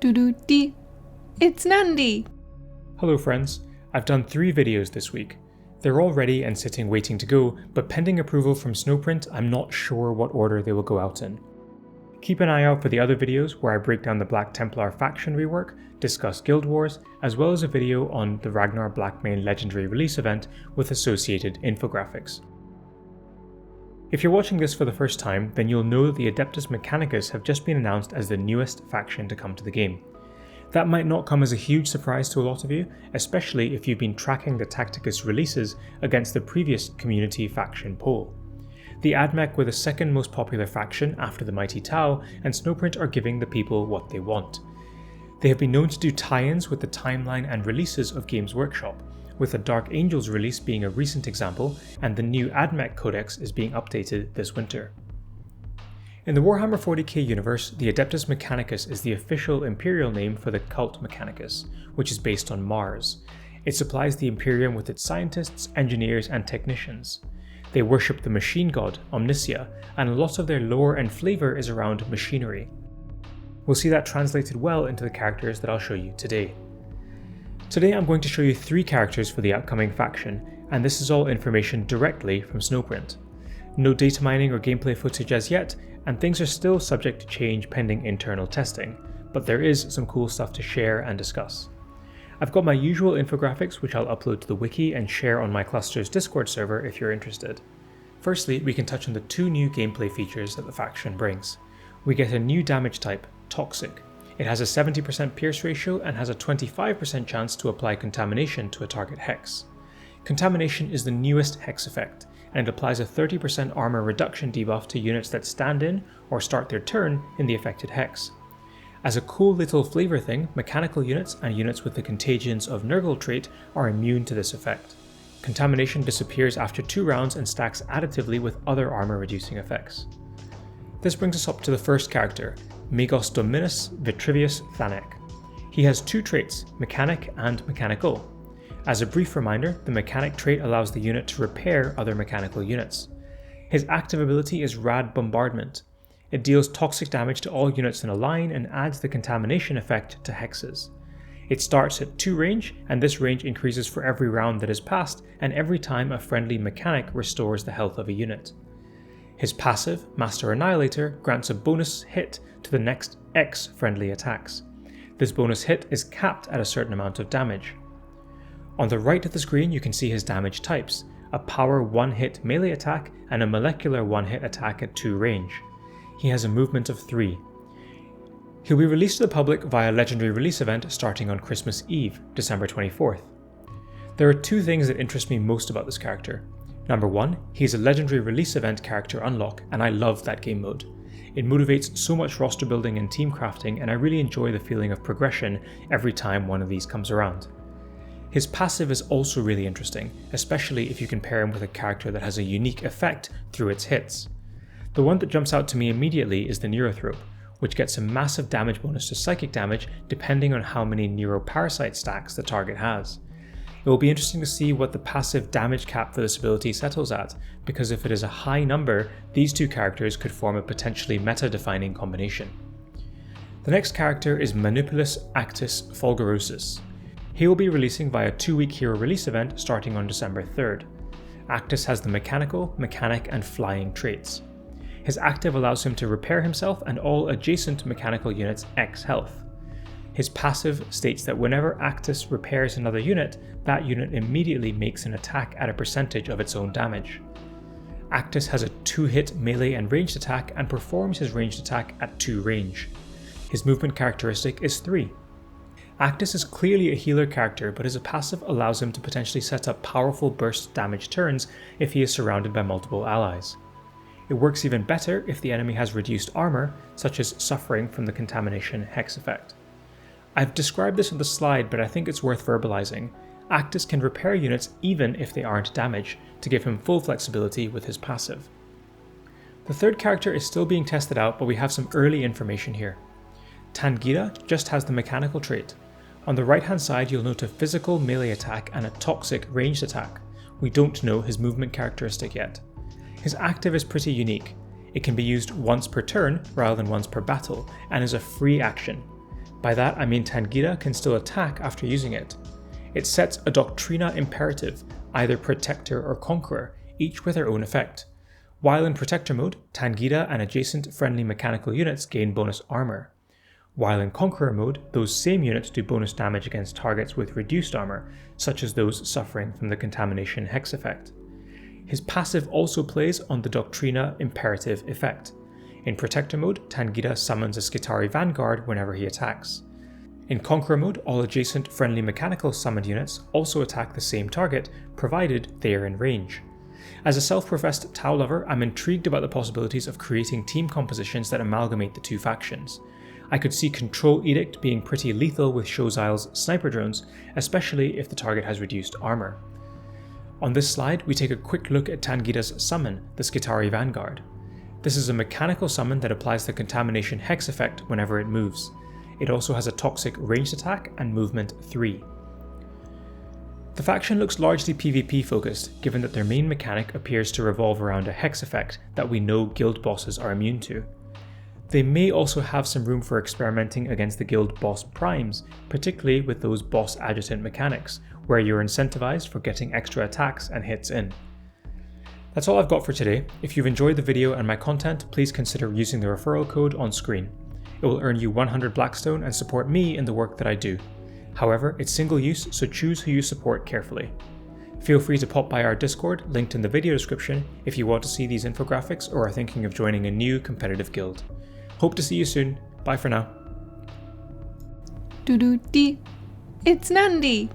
Doo-doo-dee. It's Nandi! Hello friends, I've done 3 videos this week. They're all ready and sitting waiting to go, but pending approval from Snowprint, I'm not sure what order they will go out in. Keep an eye out for the other videos where I break down the Black Templar faction rework, discuss Guild Wars, as well as a video on the Ragnar Blackmane Legendary release event with associated infographics. If you're watching this for the first time, then you'll know that the Adeptus Mechanicus have just been announced as the newest faction to come to the game. That might not come as a huge surprise to a lot of you, especially if you've been tracking the Tacticus releases against the previous community faction poll. The AdMech were the second most popular faction after the Mighty Tau, and Snowprint are giving the people what they want. They have been known to do tie-ins with the timeline and releases of Games Workshop, with the Dark Angels release being a recent example, and the new AdMech Codex is being updated this winter. In the Warhammer 40k universe, the Adeptus Mechanicus is the official Imperial name for the cult Mechanicus, which is based on Mars. It supplies the Imperium with its scientists, engineers, and technicians. They worship the machine god, Omnicia, and a lot of their lore and flavour is around machinery. We'll see that translated well into the characters that I'll show you today. Today I'm going to show you 3 characters for the upcoming faction, and this is all information directly from Snowprint. No data mining or gameplay footage as yet, and things are still subject to change pending internal testing, but there is some cool stuff to share and discuss. I've got my usual infographics which I'll upload to the wiki and share on my cluster's Discord server if you're interested. Firstly, we can touch on the 2 new gameplay features that the faction brings. We get a new damage type, Toxic. It has a 70% pierce ratio and has a 25% chance to apply contamination to a target hex. Contamination is the newest hex effect, and it applies a 30% armor reduction debuff to units that stand in or start their turn in the affected hex. As a cool little flavour thing, mechanical units and units with the Contagions of Nurgle trait are immune to this effect. Contamination disappears after 2 rounds and stacks additively with other armor reducing effects. This brings us up to the first character, Legendary Vitruvius Thannek. He has 2 traits, Mechanic and Mechanical. As a brief reminder, the Mechanic trait allows the unit to repair other mechanical units. His active ability is Rad Bombardment. It deals toxic damage to all units in a line and adds the contamination effect to hexes. It starts at 2 range, and this range increases for every round that is passed and every time a friendly mechanic restores the health of a unit. His passive, Master Annihilator, grants a bonus hit to the next X friendly attacks. This bonus hit is capped at a certain amount of damage. On the right of the screen you can see his damage types, a power 1-hit melee attack and a molecular 1-hit attack at 2 range. He has a movement of 3. He'll be released to the public via Legendary release event starting on Christmas Eve, December 24th. There are 2 things that interest me most about this character. Number 1, he's a Legendary release event character unlock, and I love that game mode. It motivates so much roster building and team crafting, and I really enjoy the feeling of progression every time one of these comes around. His passive is also really interesting, especially if you can pair him with a character that has a unique effect through its hits. The one that jumps out to me immediately is the Neurothrope, which gets a massive damage bonus to psychic damage depending on how many Neuroparasite stacks the target has. It will be interesting to see what the passive damage cap for this ability settles at, because if it is a high number, these 2 characters could form a potentially meta-defining combination. The next character is Actus Folgorosus. He will be releasing via 2-week hero release event starting on December 3rd. Actus has the Mechanical, Mechanic, and Flying traits. His active allows him to repair himself and all adjacent mechanical units X health. His passive states that whenever Actus repairs another unit, that unit immediately makes an attack at a percentage of its own damage. Actus has a 2-hit melee and ranged attack and performs his ranged attack at 2 range. His movement characteristic is 3. Actus is clearly a healer character, but his passive allows him to potentially set up powerful burst damage turns if he is surrounded by multiple allies. It works even better if the enemy has reduced armor, such as suffering from the contamination hex effect. I've described this on the slide, but I think it's worth verbalizing. Actus can repair units even if they aren't damaged, to give him full flexibility with his passive. The third character is still being tested out, but we have some early information here. Tangira just has the mechanical trait. On the right hand side you'll note a physical melee attack and a toxic ranged attack. We don't know his movement characteristic yet. His active is pretty unique. It can be used once per turn rather than once per battle, and is a free action. By that I mean Tangira can still attack after using it. It sets a Doctrina imperative, either Protector or Conqueror, each with their own effect. While in Protector mode, Tangira and adjacent friendly mechanical units gain bonus armor. While in Conqueror mode, those same units do bonus damage against targets with reduced armor, such as those suffering from the Contamination Hex effect. His passive also plays on the Doctrina imperative effect. In Protector mode, Tangira summons a Skitarii Vanguard whenever he attacks. In Conqueror mode, all adjacent friendly mechanical summoned units also attack the same target, provided they are in range. As a self-professed Tau lover, I'm intrigued about the possibilities of creating team compositions that amalgamate the two factions. I could see Control Edict being pretty lethal with Shozile's sniper drones, especially if the target has reduced armor. On this slide, we take a quick look at Tangira's summon, the Skitarii Vanguard. This is a mechanical summon that applies the Contamination Hex effect whenever it moves. It also has a toxic ranged attack and movement 3. The faction looks largely PvP focused, given that their main mechanic appears to revolve around a hex effect that we know guild bosses are immune to. They may also have some room for experimenting against the guild boss primes, particularly with those boss adjutant mechanics, where you're incentivized for getting extra attacks and hits in. That's all I've got for today. If you've enjoyed the video and my content, please consider using the referral code on screen. It will earn you 100 Blackstone and support me in the work that I do. However, it's single use, so choose who you support carefully. Feel free to pop by our Discord, linked in the video description, if you want to see these infographics or are thinking of joining a new competitive guild. Hope to see you soon. Bye for now. Doo-doo-dee. It's Nandi!